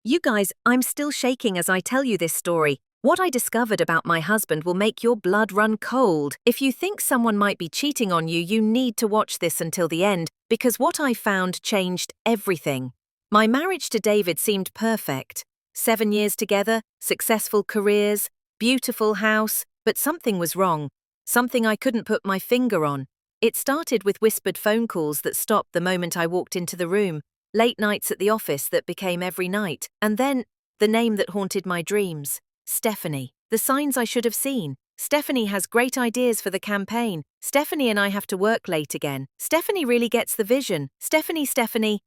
You guys, I'm still shaking as I tell you this story. What I discovered about my husband will make your blood run cold. If you think someone might be cheating on you, you need to watch this until the end, because what I found changed everything. My marriage to David seemed perfect. 7 years together, successful careers, beautiful house, but something was wrong. Something I couldn't put my finger on. It started with whispered phone calls that stopped the moment I walked into the room. Late nights at the office that became every night, and then the name that haunted my dreams, Stephanie. The signs I should have seen. Stephanie has great ideas for the campaign. Stephanie and I have to work late again. Stephanie really gets the vision. Stephanie.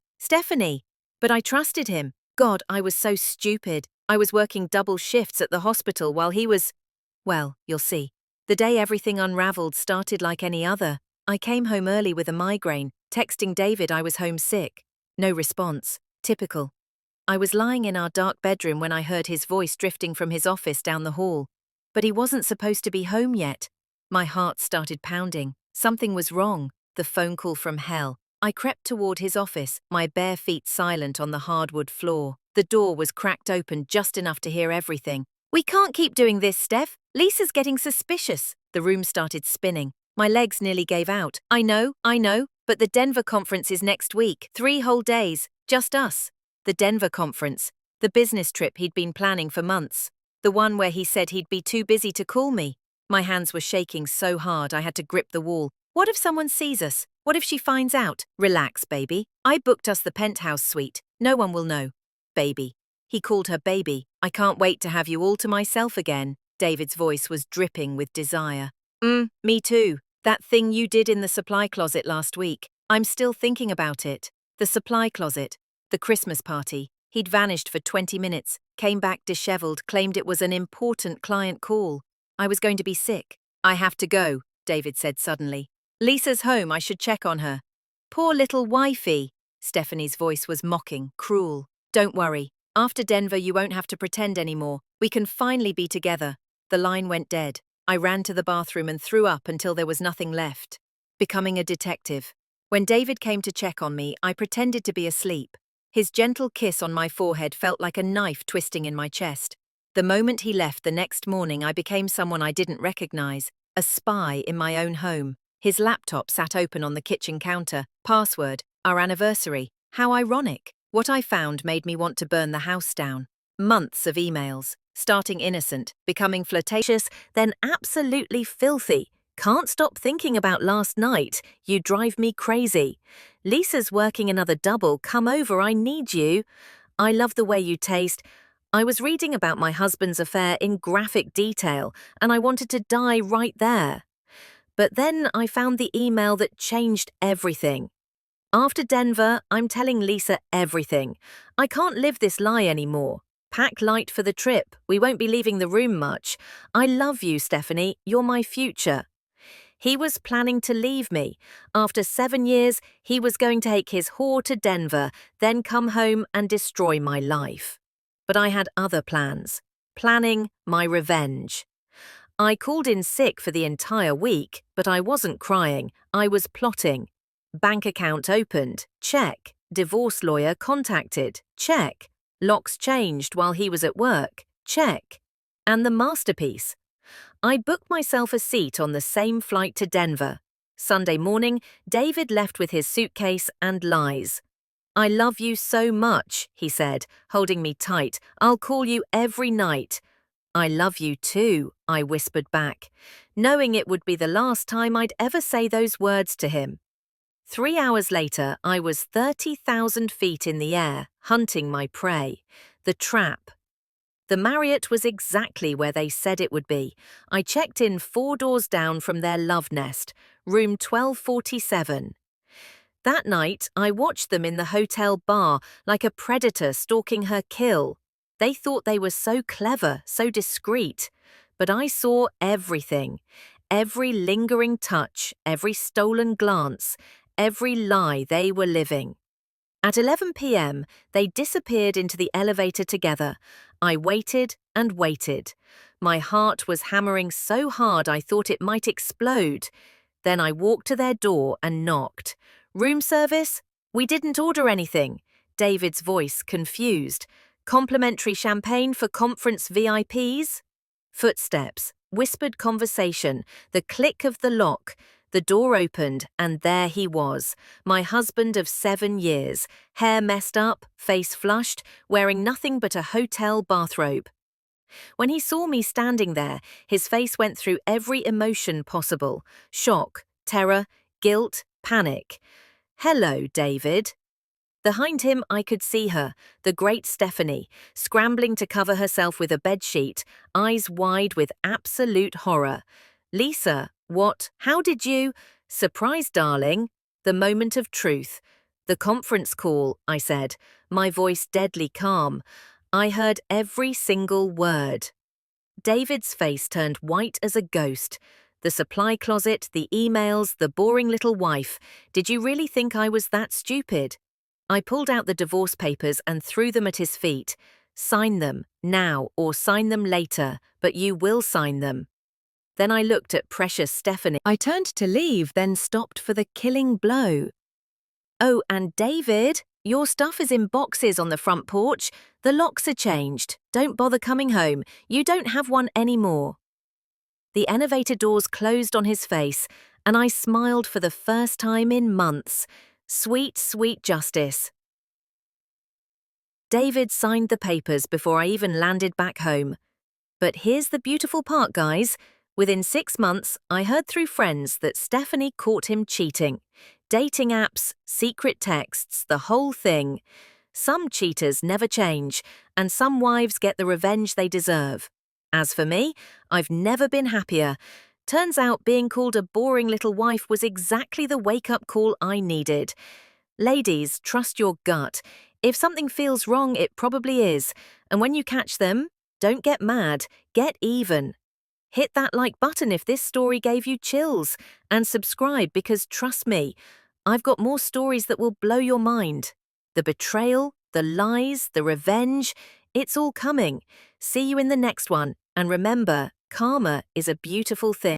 But I trusted him. God, I was so stupid. I was working double shifts at the hospital while he was… Well, you'll see. The day everything unraveled started like any other. I came home early with a migraine, texting David I was homesick. No response. Typical. I was lying in our dark bedroom when I heard his voice drifting from his office down the hall. But he wasn't supposed to be home yet. My heart started pounding. Something was wrong. The phone call from hell. I crept toward his office, my bare feet silent on the hardwood floor. The door was cracked open just enough to hear everything. "We can't keep doing this, Steph. Lisa's getting suspicious." The room started spinning. My legs nearly gave out. I know, but the Denver conference is next week. 3 whole days, just us. The Denver conference, the business trip he'd been planning for months. The one where he said he'd be too busy to call me. My hands were shaking so hard I had to grip the wall. What if someone sees us? What if she finds out? Relax, baby. I booked us the penthouse suite. No one will know. Baby. He called her baby. I can't wait to have you all to myself again. David's voice was dripping with desire. Me too. That thing you did in the supply closet last week. I'm still thinking about it. The supply closet. The Christmas party. He'd vanished for 20 minutes, came back disheveled, claimed it was an important client call. I was going to be sick. I have to go, David said suddenly. Lisa's home, I should check on her. Poor little wifey. Stephanie's voice was mocking, cruel. Don't worry. After Denver, you won't have to pretend anymore. We can finally be together. The line went dead. I ran to the bathroom and threw up until there was nothing left. Becoming a detective. When David came to check on me, I pretended to be asleep. His gentle kiss on my forehead felt like a knife twisting in my chest. The moment he left the next morning, I became someone I didn't recognize, a spy in my own home. His laptop sat open on the kitchen counter. Password, our anniversary. How ironic. What I found made me want to burn the house down. Months of emails. Starting innocent, becoming flirtatious, then absolutely filthy. Can't stop thinking about last night. You drive me crazy. Lisa's working another double. Come over, I need you. I love the way you taste. I was reading about my husband's affair in graphic detail, and I wanted to die right there. But then I found the email that changed everything. After Denver, I'm telling Lisa everything. I can't live this lie anymore. Pack light for the trip. We won't be leaving the room much. I love you, Stephanie. You're my future. He was planning to leave me. After 7 years, he was going to take his whore to Denver, then come home and destroy my life. But I had other plans. Planning my revenge. I called in sick for the entire week, but I wasn't crying. I was plotting. Bank account opened. Check. Divorce lawyer contacted. Check. Locks changed while he was at work. Check. And the masterpiece. I booked myself a seat on the same flight to Denver. Sunday morning, David left with his suitcase and lies. I love you so much, he said, holding me tight. I'll call you every night. I love you too, I whispered back, knowing it would be the last time I'd ever say those words to him. 3 hours later, I was 30,000 feet in the air, hunting my prey. The trap. The Marriott was exactly where they said it would be. I checked in 4 doors down from their love nest, room 1247. That night, I watched them in the hotel bar like a predator stalking her kill. They thought they were so clever, so discreet. But I saw everything. Every lingering touch, every stolen glance, every lie they were living. At 11 p.m., they disappeared into the elevator together. I waited and waited. My heart was hammering so hard I thought it might explode. Then I walked to their door and knocked. Room service? We didn't order anything. David's voice confused. Complimentary champagne for conference VIPs? Footsteps, whispered conversation, the click of the lock. The door opened, and there he was, my husband of 7 years, hair messed up, face flushed, wearing nothing but a hotel bathrobe. When he saw me standing there, his face went through every emotion possible: shock, terror, guilt, panic. "Hello, David." Behind him, I could see her, the great Stephanie, scrambling to cover herself with a bedsheet, eyes wide with absolute horror. "Lisa, what? How did you—" "Surprise, darling." The moment of truth. "The conference call," I said, my voice deadly calm. I heard every single word. David's face turned white as a ghost. The supply closet, the emails, the boring little wife. Did you really think I was that stupid? I pulled out the divorce papers and threw them at his feet. "Sign them, now, or sign them later, but you will sign them." Then I looked at precious Stephanie. I turned to leave, then stopped for the killing blow. "Oh, and David, your stuff is in boxes on the front porch. The locks are changed. Don't bother coming home. You don't have one anymore." The elevator doors closed on his face, and I smiled for the first time in months. Sweet, sweet justice. David signed the papers before I even landed back home. But here's the beautiful part, guys. Within 6 months, I heard through friends that Stephanie caught him cheating. Dating apps, secret texts, the whole thing. Some cheaters never change, and some wives get the revenge they deserve. As for me, I've never been happier. Turns out being called a boring little wife was exactly the wake-up call I needed. Ladies, trust your gut. If something feels wrong, it probably is. And when you catch them, don't get mad, get even. Hit that like button if this story gave you chills, and subscribe because trust me, I've got more stories that will blow your mind. The betrayal, the lies, the revenge, it's all coming. See you in the next one, and remember, karma is a beautiful thing.